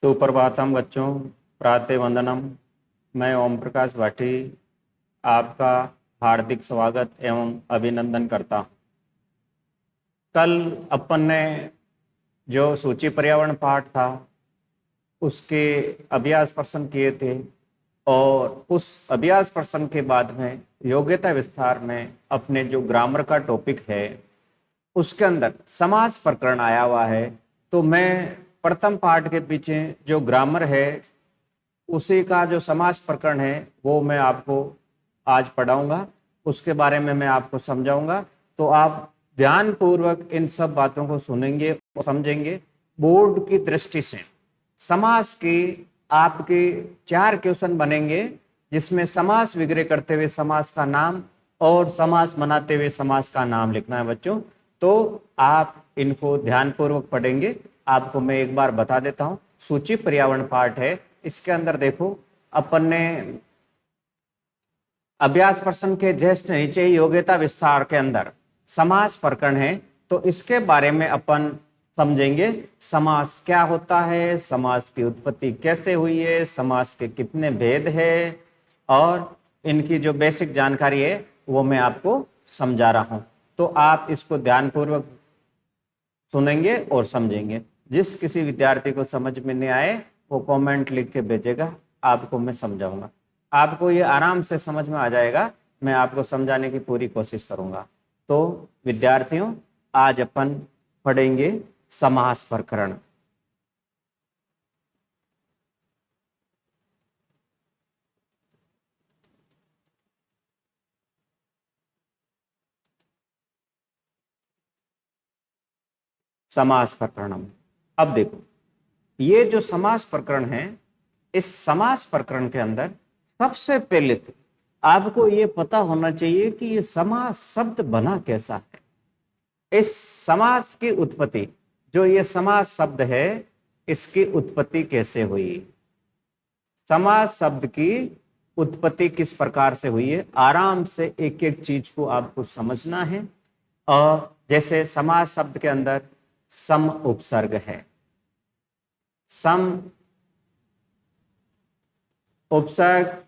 सुप्रभातम बच्चों, प्रातः वंदनम। मैं ओम प्रकाश भाटी आपका हार्दिक स्वागत एवं अभिनंदन करता हूँ। कल अपन ने जो सूची पर्यावरण पाठ था उसके अभ्यास प्रश्न किए थे और उस अभ्यास प्रश्न के बाद में योग्यता विस्तार में अपने जो ग्रामर का टॉपिक है उसके अंदर समास प्रकरण आया हुआ है। तो मैं प्रथम पाठ के पीछे जो ग्रामर है उसी का जो समास प्रकरण है वो मैं आपको आज पढ़ाऊंगा, उसके बारे में मैं आपको समझाऊंगा। तो आप ध्यान पूर्वक इन सब बातों को सुनेंगे और समझेंगे। बोर्ड की दृष्टि से समास के आपके 4 क्वेश्चन बनेंगे, जिसमें समास विग्रह करते हुए समास का नाम और समास बनाते हुए समास का नाम लिखना है बच्चों। तो आप इनको ध्यानपूर्वक पढ़ेंगे। आपको मैं एक बार बता देता हूं, सूची पर्यावरण पाठ है, इसके अंदर देखो अपन ने अभ्यास प्रश्न के जस्ट नीचे ही योग्यता विस्तार के अंदर समास प्रकरण है। तो इसके बारे में अपन समझेंगे। समास क्या होता है, समास की उत्पत्ति कैसे हुई है, समास के कितने भेद है और इनकी जो बेसिक जानकारी है वो मैं आपको समझा रहा हूं। तो आप इसको ध्यानपूर्वक सुनेंगे और समझेंगे। जिस किसी विद्यार्थी को समझ में नहीं आए वो कमेंट लिख के भेजेगा, आपको मैं समझाऊंगा। आपको ये आराम से समझ में आ जाएगा, मैं आपको समझाने की पूरी कोशिश करूंगा। तो विद्यार्थियों, आज अपन पढ़ेंगे समास प्रकरण। समास प्रकरणम। अब देखो, ये जो समास प्रकरण है, इस समास प्रकरण के अंदर सबसे पहले तो आपको ये पता होना चाहिए कि ये समास शब्द बना कैसा है। इस समास की उत्पत्ति, जो ये समास शब्द है, इसकी उत्पत्ति कैसे हुई, समास शब्द की उत्पत्ति किस प्रकार से हुई है, आराम से एक एक चीज को आपको समझना है। और जैसे समास शब्द के अंदर सम उपसर्ग है, सम उपसर्ग,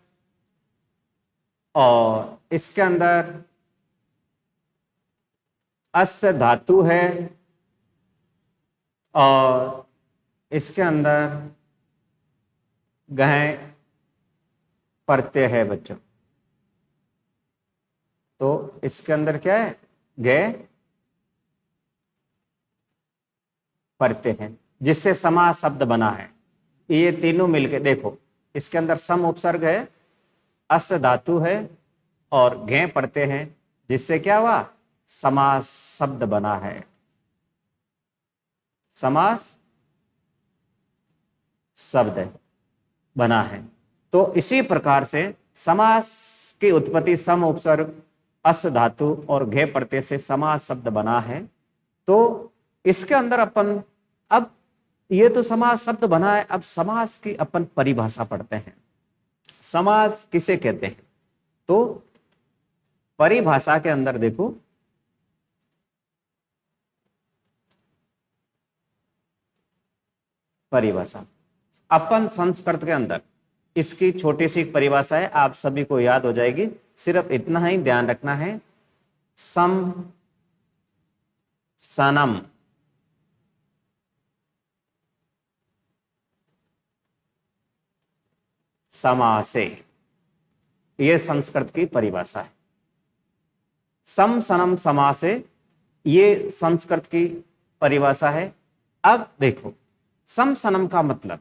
और इसके अंदर अस्य धातु है और इसके अंदर गह प्रत्यय है बच्चों। तो इसके अंदर क्या है, गह प्रत्यय है, जिससे समास शब्द बना है। ये तीनों मिलके देखो, इसके अंदर सम उपसर्ग है, अस्य धातु है और घे प्रत्यय हैं, जिससे क्या हुआ, समास शब्द बना है, समास शब्द बना है। तो इसी प्रकार से समास की उत्पत्ति सम उपसर्ग, अस धातु और घे प्रत्यय से समास शब्द बना है। तो इसके अंदर अपन, अब ये तो समास शब्द बना है, अब समास की अपन परिभाषा पढ़ते हैं। समास किसे कहते हैं, तो परिभाषा के अंदर देखो, परिभाषा अपन संस्कृत के अंदर इसकी छोटी सी परिभाषा है, आप सभी को याद हो जाएगी। सिर्फ इतना ही ध्यान रखना है, सम सनम समासे, ये संस्कृत की परिभाषा है। सम सनम समासे, ये संस्कृत की परिभाषा है। अब देखो, सम सनम का मतलब,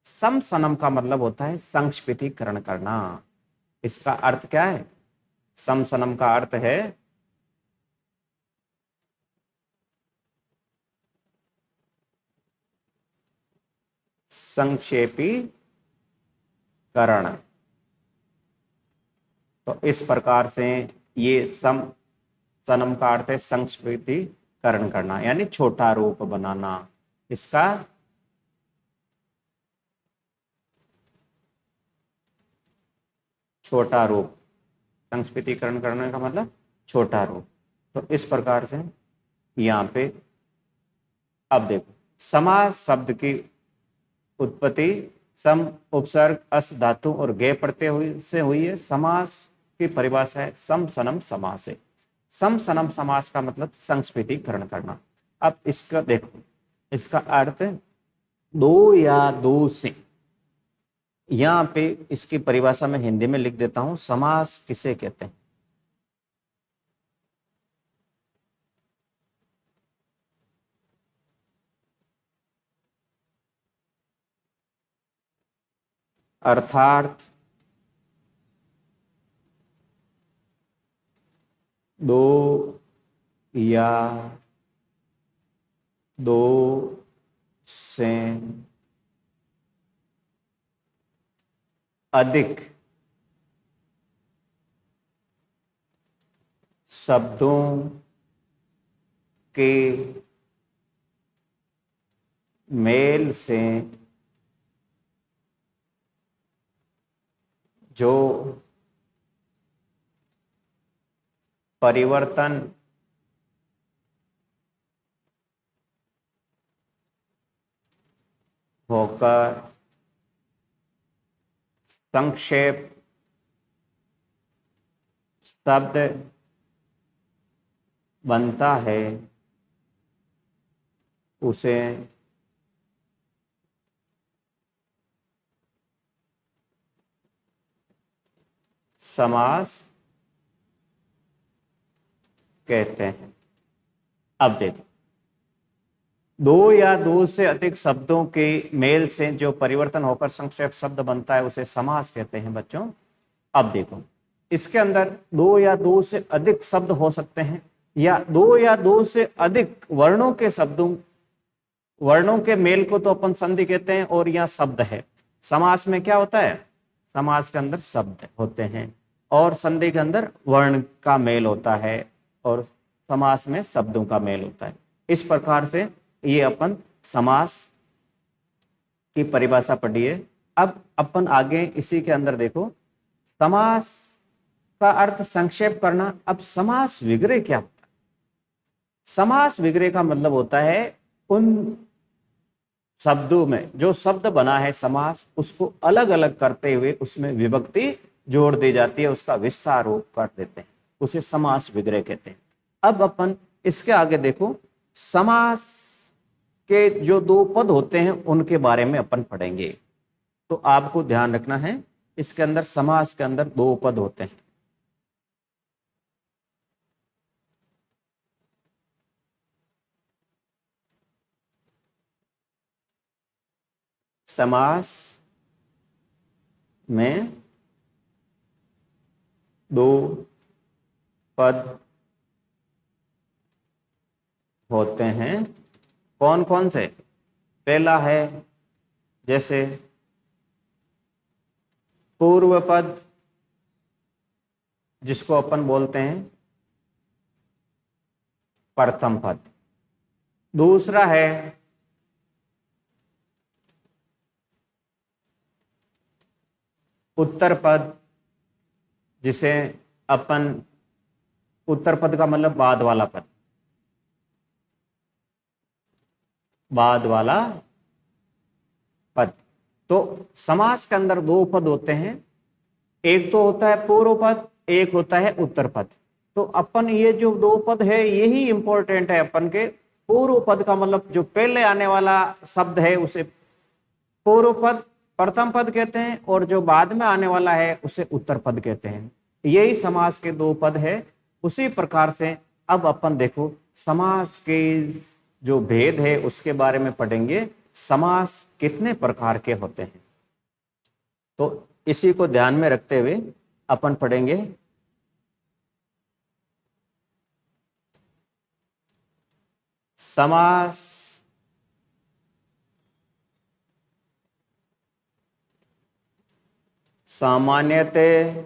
सम सनम का मतलब होता है संक्षिप्तीकरण करना। इसका अर्थ क्या है, सम सनम का अर्थ है संक्षेपीकरण। तो इस प्रकार से ये सम सनम का अर्थ है संक्षिप्तीकरण करना, यानी छोटा रूप बनाना। इसका छोटा रूप, संक्षिप्तीकरण करने का मतलब छोटा रूप। तो इस प्रकार से यहाँ पे अब देखो, समास शब्द की उत्पत्ति सम उपसर्ग अस धातु और गे प्रत्यय से हुई है। समास की परिभाषा है सम सनम समास है। सम सनम समास का मतलब संस्कृतिकरण करना। अब इसका देखो, इसका अर्थ दो या दो से, यहाँ पे इसकी परिभाषा में हिंदी में लिख देता हूं। समास किसे कहते हैं? अर्थात दो या दो से अधिक शब्दों के मेल से जो परिवर्तन होकर संक्षेप शब्द बनता है उसे समास कहते हैं। अब देखो, दो या दो से अधिक शब्दों के मेल से जो परिवर्तन होकर संक्षेप शब्द बनता है उसे समास कहते हैं बच्चों। अब देखो, इसके अंदर दो या दो से अधिक शब्द हो सकते हैं या दो या दो से अधिक वर्णों के शब्दों, वर्णों के मेल को तो अपन संधि कहते हैं और यहाँ शब्द है। समास में क्या होता है? समास के अंदर शब्द होते हैं और संधि के अंदर वर्ण का मेल होता है और समास में शब्दों का मेल होता है। इस प्रकार से ये अपन समास की परिभाषा पढ़ी है। अब अपन आगे इसी के अंदर देखो, समास का अर्थ संक्षेप करना। अब समास विग्रह क्या होता है? समास विग्रह का मतलब होता है उन शब्दों में जो शब्द बना है समास, उसको अलग अलग करते हुए उसमें विभक्ति जोड़ दी जाती है, उसका विस्तार कर देते हैं, उसे समास विग्रह कहते हैं। अब अपन इसके आगे देखो, समास के जो दो पद होते हैं उनके बारे में अपन पढ़ेंगे। तो आपको ध्यान रखना है, इसके अंदर समास के अंदर दो पद होते हैं। समास में दो पद होते हैं। कौन कौन से? पहला है जैसे पूर्व पद, जिसको अपन बोलते हैं प्रथम पद। दूसरा है उत्तर पद, जिसे अपन, उत्तर पद का मतलब बाद वाला पद, बाद वाला पद। तो समास के अंदर दो पद होते हैं, एक तो होता है पूर्व पद, एक होता है उत्तर पद। तो अपन ये जो दो पद है यही इंपॉर्टेंट है अपन के। पूर्व पद का मतलब जो पहले आने वाला शब्द है उसे पूर्व पद, प्रथम पद कहते हैं, और जो बाद में आने वाला है उसे उत्तर पद कहते हैं। यही समास के दो पद है। उसी प्रकार से अब अपन देखो समास के जो भेद है उसके बारे में पढ़ेंगे। समास कितने प्रकार के होते हैं, तो इसी को ध्यान में रखते हुए अपन पढ़ेंगे। समास सामान्यतः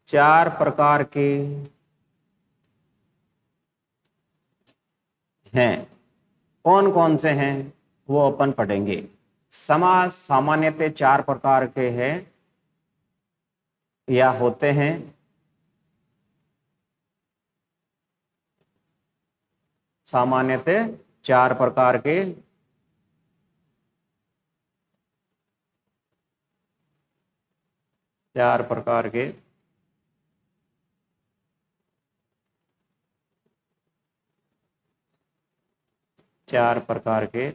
चार प्रकार के हैं। कौन कौन से हैं वो अपन पढ़ेंगे। समास सामान्यतः चार प्रकार के हैं या होते हैं। सामान्यतः चार प्रकार के चार प्रकार के चार प्रकार के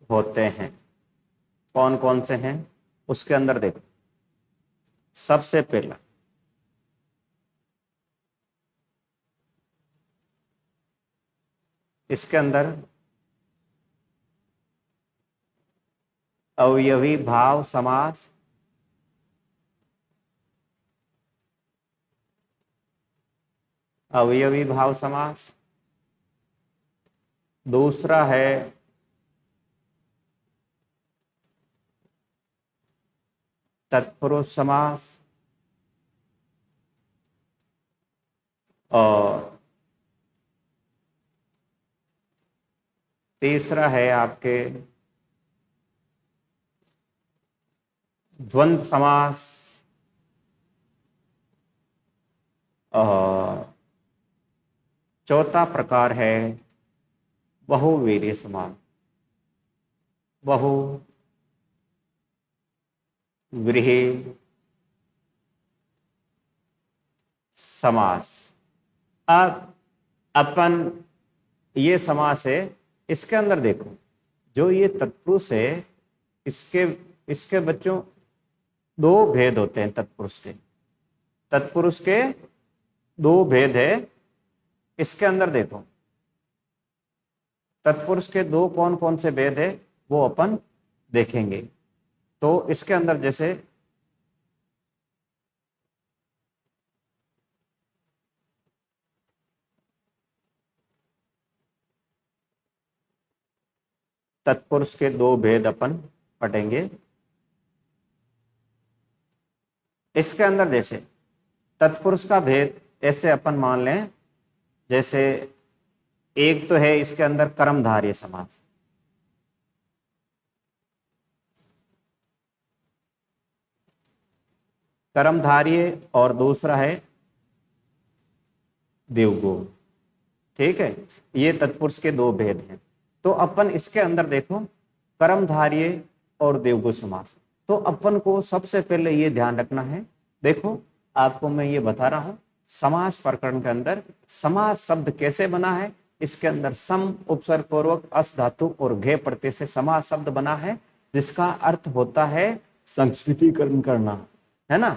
होते हैं। कौन कौन से हैं उसके अंदर देखो। सबसे पहला इसके अंदर अवयवी भाव समास, अवयवी भाव समास। दूसरा है तत्पुरुष समास, और तीसरा है आपके द्वंद्व समास, और चौथा प्रकार है बहुवीर्य समास, बहुव्रीहि समास। अब अपन ये समास है, इसके अंदर देखो जो ये तत्पुरुष है, इसके इसके बच्चों दो भेद होते हैं। तत्पुरुष के दो भेद है। इसके अंदर देखो तत्पुरुष के दो कौन कौन से भेद है वो अपन देखेंगे। तो इसके अंदर जैसे तत्पुरुष के दो भेद अपन पढ़ेंगे। इसके अंदर जैसे तत्पुरुष का भेद ऐसे अपन मान लें, जैसे एक तो है इसके अंदर कर्मधारय समास, कर्मधारय, और दूसरा है देवगो। ठीक है, ये तत्पुरुष के दो भेद हैं। तो अपन इसके अंदर देखो कर्मधारय और देवगो समास। तो अपन को सबसे पहले ये ध्यान रखना है, देखो आपको मैं ये बता रहा हूं समास प्रकरण के अंदर समास शब्द कैसे बना है। इसके अंदर सम उपसर्ग पूर्वक अस धातु और घे प्रत्यय से समास शब्द बना है, जिसका अर्थ होता है संस्कृतिकरण करना, है ना।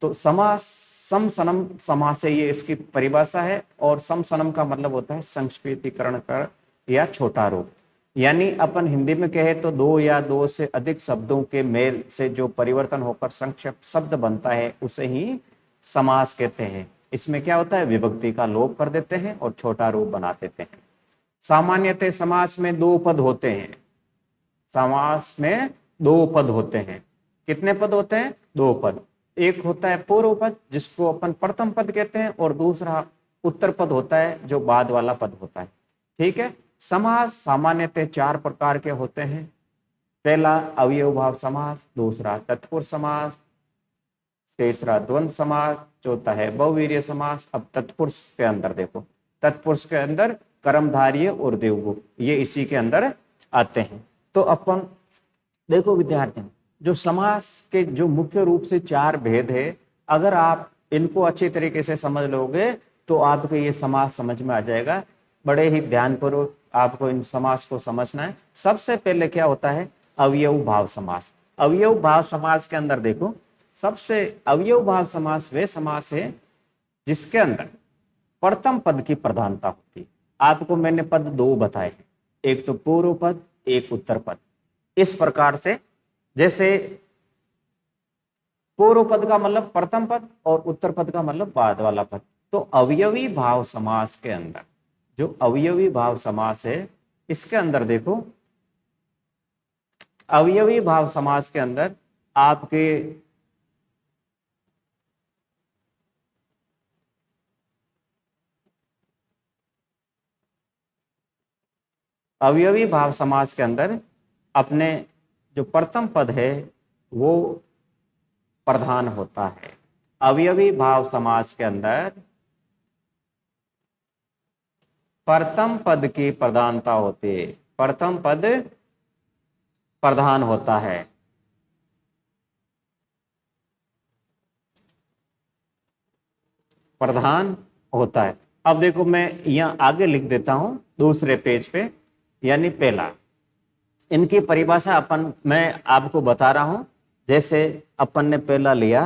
तो समास सम सनम समास है, ये इसकी परिभाषा है। और सम सनम का मतलब होता है संस्कृतिकरण कर या छोटा रूप। यानी अपन हिंदी में कहे तो दो या दो से अधिक शब्दों के मेल से जो परिवर्तन होकर संक्षिप्त शब्द बनता है उसे ही समास कहते हैं। इसमें क्या होता है, विभक्ति का लोप कर देते हैं और छोटा रूप बना देते हैं। सामान्यतः समास में दो पद होते हैं। समास में दो पद होते हैं। कितने पद होते हैं? दो पद। एक होता है पूर्व पद जिसको अपन प्रथम पद कहते हैं, और दूसरा उत्तर पद होता है जो बाद वाला पद होता है। ठीक है। समास सामान्यतः चार प्रकार के होते हैं। पहला अवयव भाव समास, दूसरा तत्पुरुष समास, तीसरा द्वंद्व समास, चौथा है बहुवीर्य समास। अब तत्पुरुष के अंदर देखो, तत्पुरुष के अंदर कर्मधारय और देवगु ये इसी के अंदर आते हैं। तो अपन देखो विद्यार्थी, जो समास के जो मुख्य रूप से चार भेद है, अगर आप इनको अच्छी तरीके से समझ लोगे तो आपको ये समास समझ में आ जाएगा। बड़े ही ध्यानपूर्वक आपको इन समास को समझना है। सबसे पहले क्या होता है, अवयव भाव समास। अवयव भाव समास के अंदर देखो, सबसे अवयव भाव समास वे समास है जिसके अंदर प्रथम पद की प्रधानता होती है। आपको मैंने पद दो बताए हैं, एक तो पूर्व पद, एक उत्तर पद। इस प्रकार से जैसे पूर्व पद का मतलब प्रथम पद और उत्तर पद का मतलब बाद वाला पद। तो अवयवी भाव समास के अंदर जो अवयवी भाव समास है, इसके अंदर देखो अवयवी भाव समास के अंदर आपके अवयवी भाव समास के अंदर अपने जो प्रथम पद है वो प्रधान होता है। अवयवी भाव समास के अंदर प्रथम पद की प्रधानता होती है, प्रथम पद प्रधान होता है। प्रधान होता है। अब देखो मैं यहां आगे लिख देता हूं दूसरे पेज पे, यानी पहला, इनकी परिभाषा अपन मैं आपको बता रहा हूं। जैसे अपन ने पहला लिया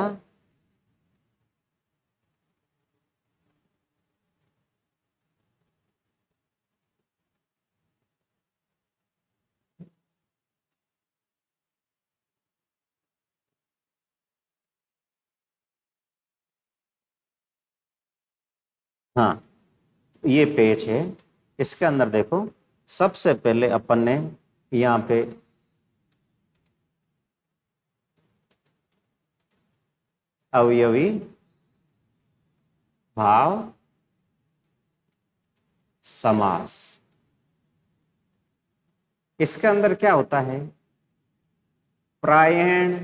हाँ, ये पेज है, इसके अंदर देखो सबसे पहले अपन ने यहाँ पे अवयवी भाव समास, इसके अंदर क्या होता है, प्रायण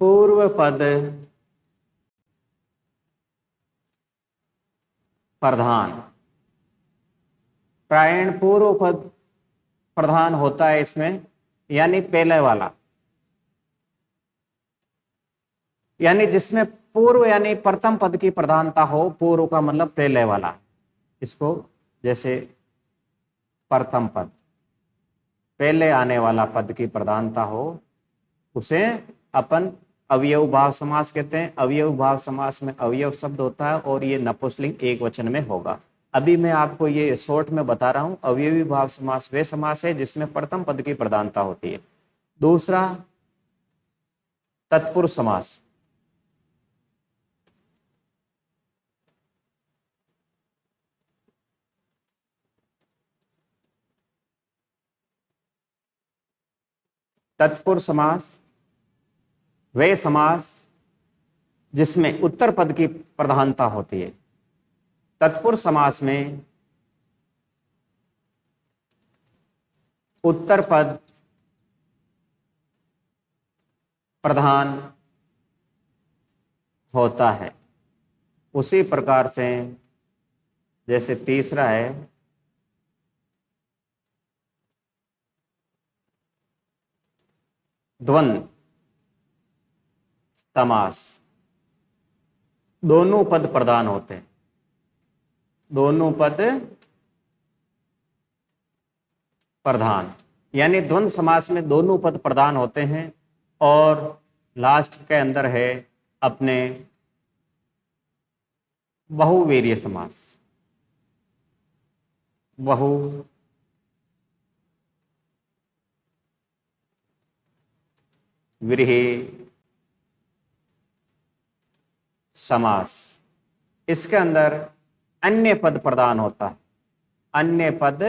पूर्व पद प्रधान, प्रायण पूर्व पद प्रधान होता है इसमें, यानी पहले वाला, यानी जिसमें पूर्व यानी प्रथम पद की प्रधानता हो। पूर्व का मतलब पहले वाला, इसको जैसे प्रथम पद, पहले आने वाला पद की प्रधानता हो, उसे अपन अवयव भाव समास कहते हैं। अवयव भाव समास में अवयव शब्द होता है और ये नपुंसकलिंग एक वचन में होगा। अभी मैं आपको ये शॉर्ट में बता रहा हूं, अवयवी भाव समास वे समास है जिसमें प्रथम पद की प्रधानता होती है। दूसरा तत्पुरुष समास, तत्पुरुष समास वे समास जिसमें उत्तर पद की प्रधानता होती है। तत्पुरुष समास में उत्तर पद प्रधान होता है। उसी प्रकार से जैसे तीसरा है द्वंद्व समास, दोनों पद प्रधान होते हैं, दोनों पद प्रधान, यानी द्वंद्व समास में दोनों पद प्रधान होते हैं। और लास्ट के अंदर है अपने बहुवीर्य समास, बहुवीर्य समास, इसके अंदर अन्य पद प्रधान होता है, अन्य पद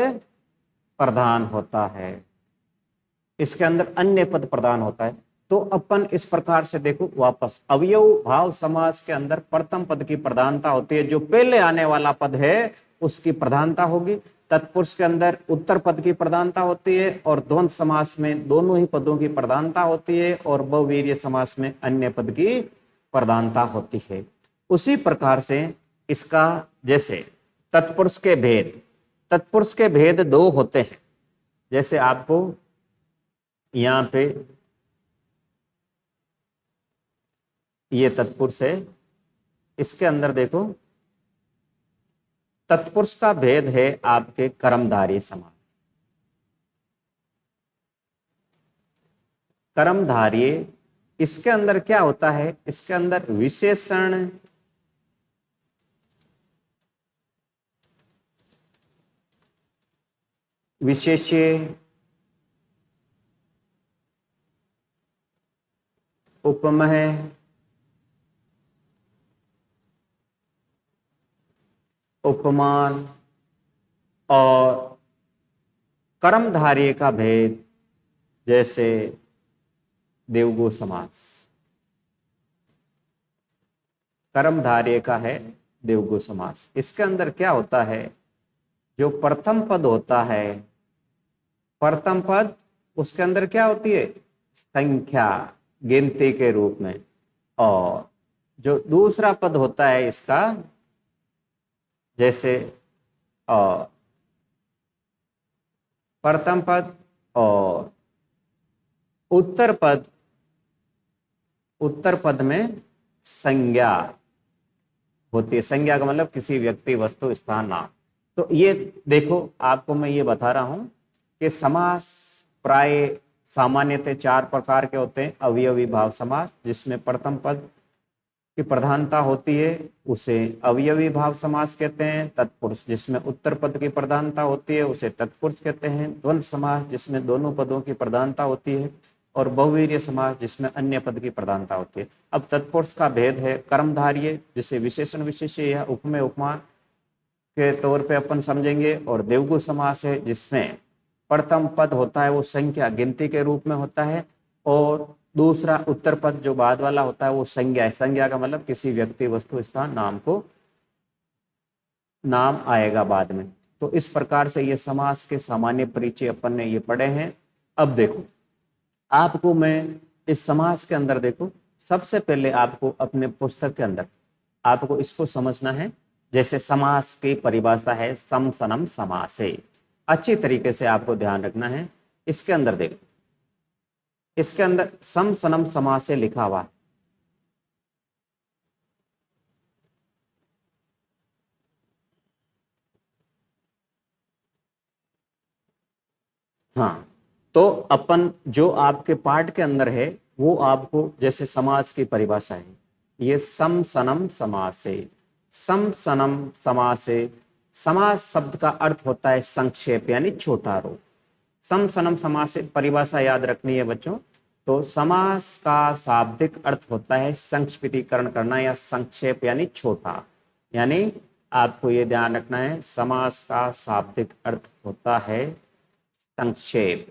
प्रधान होता है, इसके अंदर अन्य पद प्रधान होता है। तो अपन इस प्रकार से देखो वापस, अवयव भाव समास के अंदर प्रथम पद की प्रधानता होती है, जो पहले आने वाला पद है उसकी प्रधानता होगी। तत्पुरुष के अंदर उत्तर पद की प्रधानता होती है और द्वंद्व समास में दोनों ही पदों की प्रधानता होती है और बहुवीर्य समास में अन्य पद की प्रधानता होती है। उसी प्रकार से इसका जैसे तत्पुरुष के भेद, तत्पुरुष के भेद दो होते हैं। जैसे आपको यहां पे ये तत्पुरुष है, इसके अंदर देखो तत्पुरुष का भेद है आपके कर्मधारय समास, कर्मधारय, इसके अंदर क्या होता है, इसके अंदर विशेषण विशेष्य उपमेय उपमान और कर्मधारय का भेद, जैसे देवगु समास, कर्मधारय का है देवगु समास। इसके अंदर क्या होता है, जो प्रथम पद होता है, प्रथम पद उसके अंदर क्या होती है, संख्या, गिनती के रूप में। और जो दूसरा पद होता है इसका, जैसे प्रथम पद और उत्तर पद, उत्तर पद में संज्ञा होती है। संज्ञा का मतलब किसी व्यक्ति, वस्तु, स्थान, नाम। तो ये देखो, आपको मैं ये बता रहा हूं कि समास प्राय सामान्यतः 4 प्रकार के होते हैं। अवयवी भाव समास, जिसमें प्रथम पद की प्रधानता होती है, उसे अवयवी भाव समास कहते हैं। तत्पुरुष, जिसमें उत्तर पद की प्रधानता होती है, उसे तत्पुरुष कहते हैं। द्वंद्व समास, जिसमें दोनों पदों की प्रधानता होती है। और बहुवीर्य समास, जिसमें अन्य पद की प्रधानता होती है। अब तत्पुरुष का भेद है कर्मधार्य, जिसे विशेषण विशेष्य या उपमेय उपमा के तौर पे अपन समझेंगे। और देवगु समास है, जिसमें प्रथम पद होता है वो संख्या, गिनती के रूप में होता है। और दूसरा उत्तर पद जो बाद वाला होता है वो संज्ञा है। संज्ञा का मतलब किसी व्यक्ति, वस्तु, स्थान, नाम को नाम आएगा बाद में। तो इस प्रकार से ये समास के सामान्य परिचय अपन ने ये पढ़े हैं। अब देखो, आपको मैं इस समास के अंदर देखो, सबसे पहले आपको अपने पुस्तक के अंदर आपको इसको समझना है। जैसे समास की परिभाषा है सम सनम समासे, अच्छी तरीके से आपको ध्यान रखना है। इसके अंदर देखो, इसके अंदर सम सनम समासे लिखा हुआ है। हाँ, तो अपन जो आपके पाठ के अंदर है वो आपको, जैसे समास की परिभाषा है, ये सम सनम समासे। सम सनम समासे, समास शब्द का अर्थ होता है संक्षेप यानी छोटा रूप। सम सनम समास से परिभाषा याद रखनी है बच्चों। तो समास का शाब्दिक अर्थ होता है संक्षिप्तीकरण करना या संक्षेप यानी छोटा। यानी आपको ये ध्यान रखना है, समास का शाब्दिक अर्थ होता है संक्षेप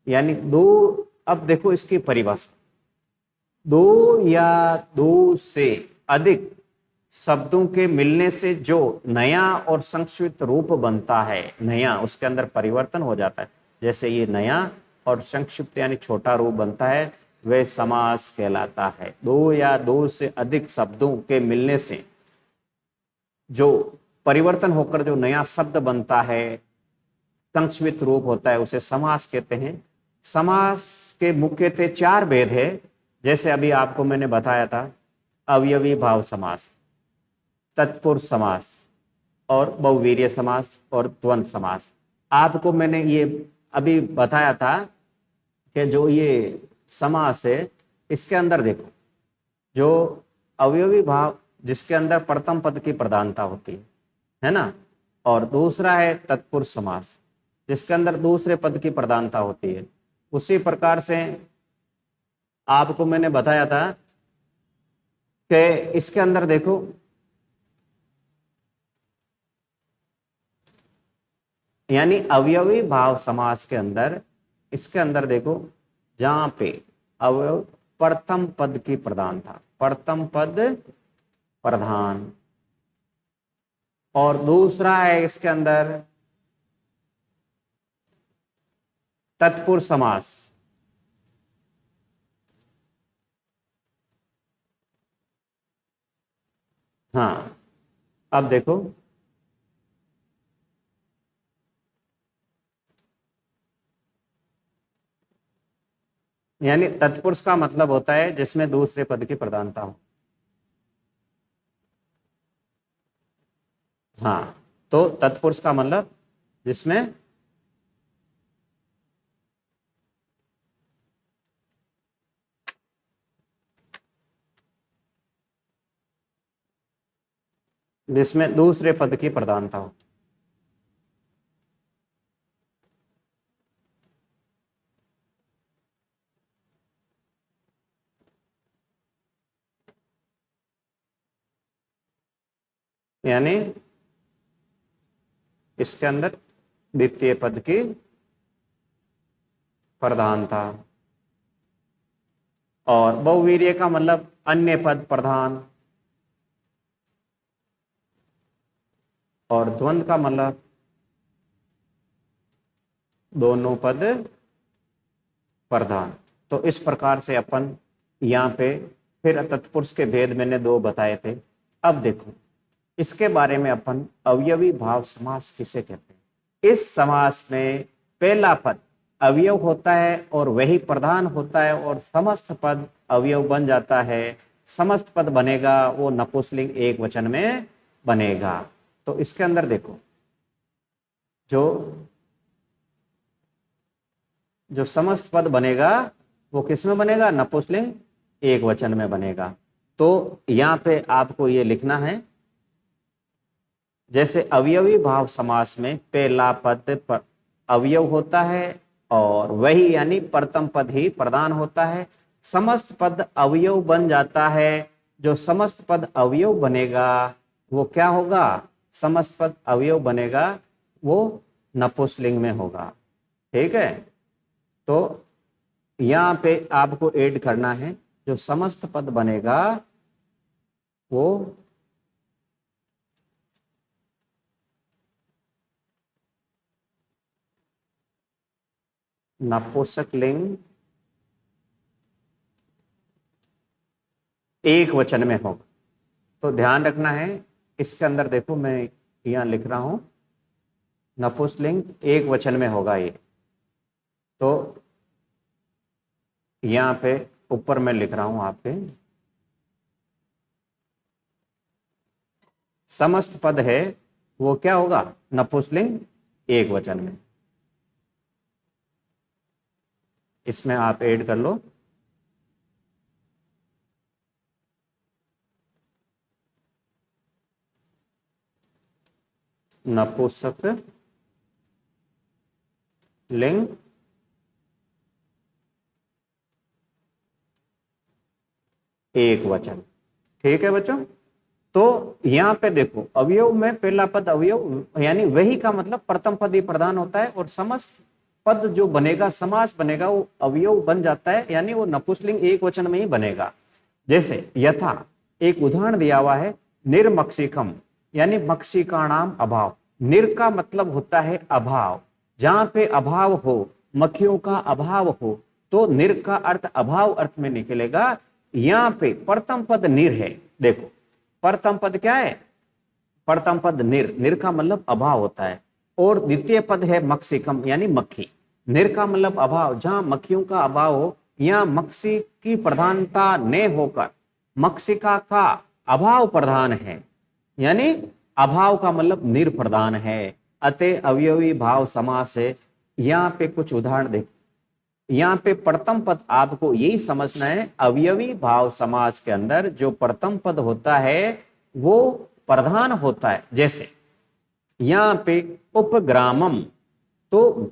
यानी दो। अब देखो इसकी परिभाषा, दो या दो से अधिक शब्दों के मिलने से जो नया और संक्षिप्त रूप बनता है, नया उसके अंदर परिवर्तन हो जाता है, जैसे ये नया और संक्षिप्त यानी छोटा रूप बनता है, वह समास कहलाता है। दो या दो से अधिक शब्दों के मिलने से जो परिवर्तन होकर जो नया शब्द बनता है, संक्षिप्त रूप होता है, उसे समास कहते हैं। समास के मुख्यतः 4 भेद है। जैसे अभी आपको मैंने बताया था, अवयवी भाव समास, तत्पुरुष समास और बहुवीर्य समास और द्वंद्व समास। आपको मैंने ये अभी बताया था कि जो ये समास है, इसके अंदर देखो, जो अवयवी भाव जिसके अंदर प्रथम पद की प्रधानता होती है ना, और दूसरा है तत्पुरुष समास जिसके अंदर दूसरे पद की प्रधानता होती है। उसी प्रकार से आपको मैंने बताया था कि इसके अंदर देखो, यानी अवयवी भाव समास के अंदर, इसके अंदर देखो जहां पे अवयव प्रथम पद की प्रधानता, प्रथम पद प्रधान, और दूसरा है इसके अंदर तत्पुरुष समास। हाँ, अब देखो, यानी तत्पुरुष का मतलब होता है जिसमें दूसरे पद की प्रधानता हो। हाँ, तो तत्पुरुष का मतलब जिसमें जिसमें दूसरे पद की प्रधानता हो। यानी इसके अंदर द्वितीय पद की प्रधानता, और बहुवीर्य का मतलब अन्य पद प्रधान, और द्वंद्व का मतलब दोनों पद प्रधान। तो इस प्रकार से अपन यहाँ पे फिर तत्पुरुष के भेद मैंने दो बताए थे। अब देखो इसके बारे में अपन अवयवी भाव समास किसे कहते हैं। इस समास में पहला पद अवयव होता है और वही प्रधान होता है और समस्त पद अवयव बन जाता है। समस्त पद बनेगा वो नपुंसकलिंग एक वचन में बनेगा। तो इसके अंदर देखो जो जो समस्त पद बनेगा वो किस में बनेगा, नपुंसकलिंग एक वचन में बनेगा। तो यहां पे आपको ये लिखना है, जैसे अवयवी भाव समास में पहला पद अवयव होता है और वही यानी प्रथम पद ही प्रधान होता है। समस्त पद अवयव बन जाता है। जो समस्त पद अवयव बनेगा वो क्या होगा, समस्त पद अवयव बनेगा वो नपुंसकलिंग में होगा। ठीक है, तो यहां पे आपको ऐड करना है जो समस्त पद बनेगा वो नपुंसकलिंग एक वचन में होगा। तो ध्यान रखना है, इसके अंदर देखो मैं यहां लिख रहा हूं नपुंसकलिंग एक वचन में होगा ये। तो यहां पे ऊपर मैं लिख रहा हूं आपके समस्त पद है वो क्या होगा, नपुंसकलिंग एक वचन में। इसमें आप ऐड कर लो नपुंसकलिंग एक वचन। ठीक है बच्चों, तो यहां पे देखो अवयव में पहला पद अवयव यानी वही का मतलब प्रथम पद ही प्रधान होता है और समस्त पद जो बनेगा समास बनेगा वो अवयव बन जाता है, यानी वो नपुंसकलिंग एक वचन में ही बनेगा। जैसे यथा एक उदाहरण दिया हुआ है, निर्मक्षिकम यानी मक्षिका नाम अभाव। निर का मतलब होता है अभाव, जहां पे अभाव हो, मक्खियों का अभाव हो तो निर का अर्थ अभाव अर्थ में निकलेगा। यहां पे प्रथम पद निर है। देखो प्रथम पद क्या है, प्रथम पद निर, निर का मतलब अभाव होता है, और द्वितीय पद है मक्षिकम यानी मक्खी। निर का मतलब अभाव, जहां मक्खियों का अभाव हो, यहां मक्षी की प्रधानता न होकर मक्षिका का अभाव प्रधान है, यानी अभाव का मतलब निर प्रधान है। अतः अवयवी भाव समास है। यहाँ पे कुछ उदाहरण देखो, यहाँ पे प्रथम पद आपको यही समझना है, अवयवी भाव समास के अंदर जो प्रथम पद होता है वो प्रधान होता है। जैसे यहाँ पे उपग्रामम, तो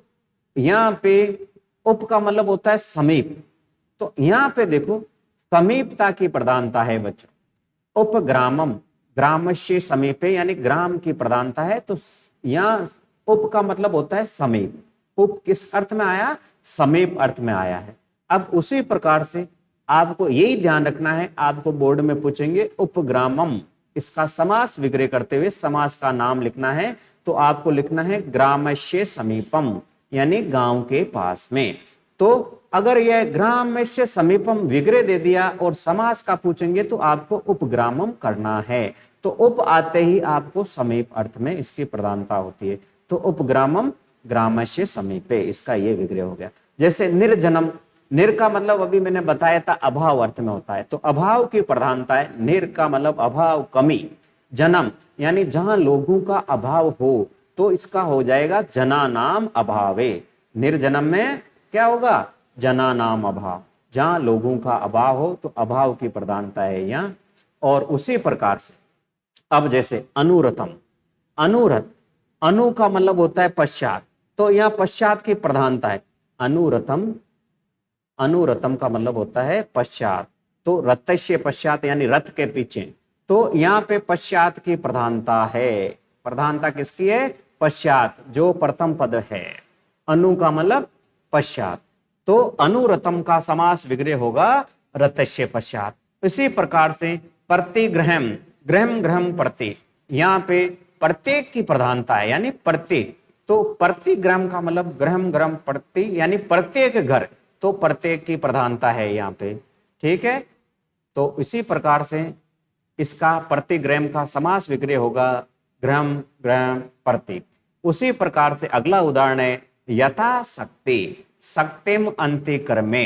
यहाँ पे उप का मतलब होता है समीप, तो यहाँ पे देखो समीपता की प्रधानता है बच्चों। उपग्रामम ग्रामस्य समीपे यानी ग्राम की प्रधानता है, तो यहाँ उप का मतलब होता है समीप। उप किस अर्थ में आया, समीप अर्थ में आया है। अब उसी प्रकार से आपको यही ध्यान रखना है, आपको बोर्ड में पूछेंगे उपग्रामम, इसका समास विग्रह करते हुए समास का नाम लिखना है, तो आपको लिखना है ग्रामस्य समीपम यानी गांव के पास में। तो अगर यह ग्रामस्य समीपम विग्रह दे दिया और समास का पूछेंगे तो आपको उपग्रामम करना है। तो उप आते ही आपको समीप अर्थ में इसकी प्रधानता होती है। तो उपग्रामम ग्रामस्य समीपे, इसका ये विग्रह हो गया। जैसे निर्जनम, निर का मतलब अभी मैंने बताया था अभाव अर्थ में होता है, तो अभाव की प्रधानता है। निर का मतलब अभाव, कमी। जन्म यानी जहां लोगों का अभाव हो तो इसका हो जाएगा जना नाम अभावे। निर्जनम में क्या होगा, जना नाम अभाव, जहां लोगों का अभाव हो तो अभाव की प्रधानता है यहाँ। और उसी प्रकार से अब जैसे अनुरतम, अनुरत, अनु का मतलब होता है पश्चात, तो यहाँ पश्चात की प्रधानता है। अनुरतम, अनुरतम का मतलब होता है पश्चात, तो रतस्य पश्चात यानी रथ के पीछे, तो यहाँ पे पश्चात की प्रधानता है। प्रधानता किसकी है, पश्चात, जो प्रथम पद है। अनु का मतलब पश्चात, तो अनुरतम का समास विग्रह होगा रतस्य पश्चात। इसी प्रकार से प्रतिग्रहम, ग्रहम ग्रहम प्रति, यहाँ पे प्रत्येक की प्रधानता है यानी प्रत्येक, तो प्रतिग्रहम का मतलब ग्रहम ग्रहम प्रति यानी प्रत्येक घर, तो प्रत्येक की प्रधानता है यहाँ पे। ठीक है। तो इसी प्रकार से इसका प्रतिग्राम का समास विग्रह होगा ग्राम ग्राम प्रति। उसी प्रकार से अगला उदाहरण है यथाशक्ति शक्तिम अंतिक्रमे।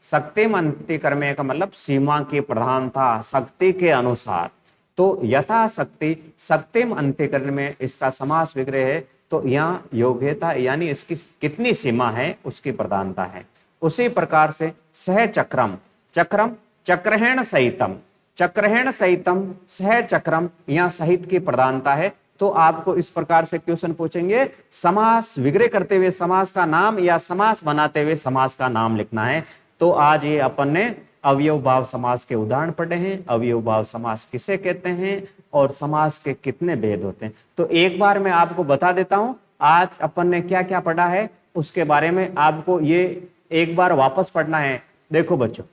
शक्तिम अंतिक्रमे का मतलब सीमा की प्रधानता शक्ति के अनुसार। तो यथाशक्ति शक्तिम अंतिक्रमे में इसका समास विग्रह है। तो यहाँ योग्यता यानी इसकी कितनी सीमा है उसकी प्रधानता है। उसी प्रकार से सह चक्रम चक्रम चक्रहण सहितम चक्रहण सहितम सह चक्रम यहाँ सहित की प्रधानता है। तो आपको इस प्रकार से क्वेश्चन पूछेंगे समास विग्रह करते हुए समास का नाम या समास बनाते हुए समास का नाम लिखना है। तो आज ये अपन ने अवयव भाव समास के उदाहरण पढ़े हैं। अवयव भाव समास किसे कहते हैं और समास के कितने भेद होते हैं। तो एक बार मैं आपको बता देता हूं आज अपन ने क्या क्या पढ़ा है उसके बारे में आपको ये एक बार वापस पढ़ना है। देखो बच्चों,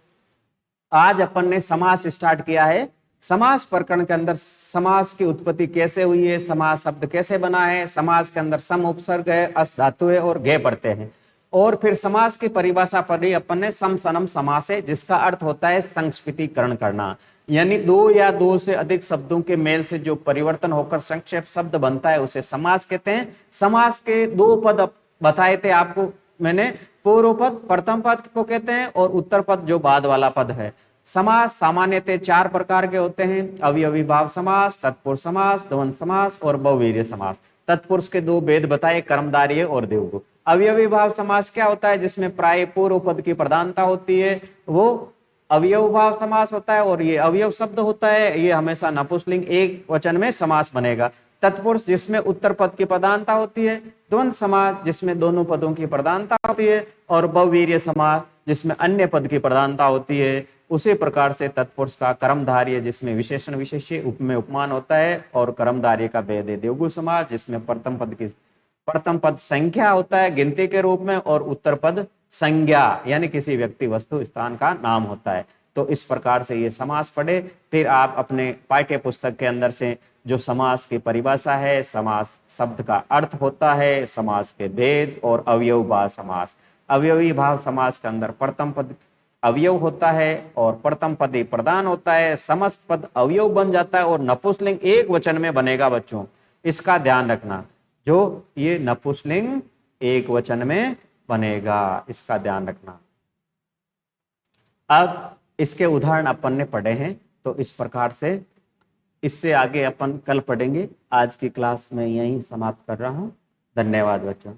आज अपन ने समास स्टार्ट किया है। समास प्रकरण के अंदर समास की उत्पत्ति कैसे हुई है, समास शब्द कैसे बना है, समास के अंदर सम उपसर्ग है, अस धातु है और गे पढ़ते हैं। और फिर समास की परिभाषा पढ़ी अपन ने सम सनम समास है जिसका अर्थ होता है संक्षिप्तीकरण करना, यानी दो या दो से अधिक शब्दों के मेल से जो परिवर्तन होकर संक्षेप शब्द बनता है उसे समास कहते हैं। समास के दो पद बताए थे आपको मैंने, पूर्व पद प्रथम पद को कहते हैं और उत्तर पद जो बाद वाला पद है। समास सामान्यतः चार प्रकार के होते हैं, अवयवी भाव समास, तत्पुरुष समास, द्वंद्व समास और बहुवीर्य समास। तत्पुरुष के दो भेद बताए, कर्मधारय और देवगु। अवयवी भाव समास क्या होता है, जिसमें प्राय पूर्व पद की प्रधानता होती है, वो अवयव भाव समास होता है। और ये अवयव शब्द होता है, ये हमेशा नपुंसकलिंग एक वचन में समास बनेगा। तत्पुरुष जिसमें उत्तर पद की प्रधानता होती है, द्वंद्व समास जिसमें दोनों पदों की प्रधानता होती है, और बहुवीर्य समास जिसमें अन्य पद की प्रधानता होती है। उसी प्रकार से तत्पुरुष का कर्मधारय जिसमें विशेषण विशेष्य उपमेय उपमान होता है, और कर्मधारय का भेद है देवगु समास जिसमें प्रथम पद संख्या होता है गिनती के रूप में, और उत्तर पद संज्ञा यानी किसी व्यक्ति वस्तु स्थान का नाम होता है। तो इस प्रकार से ये समास पढ़े। फिर आप अपने पाठ्य पुस्तक के अंदर से जो समास की परिभाषा है, समास शब्द का अर्थ होता है, समास के भेद और अवयव भाव समास। अवयवी भाव समास के अंदर प्रथम पद अवयव होता है और प्रथम पद ही प्रधान होता है, समस्त पद अवयव बन जाता है और नपुंसकलिंग एक वचन में बनेगा। बच्चों इसका ध्यान रखना, जो ये नपुंसकलिंग एक वचन में बनेगा, इसका ध्यान रखना। अब इसके उदाहरण अपन ने पढ़े हैं, तो इस प्रकार से इससे आगे अपन कल पढ़ेंगे। आज की क्लास में यहीं समाप्त कर रहा हूं। धन्यवाद बच्चों।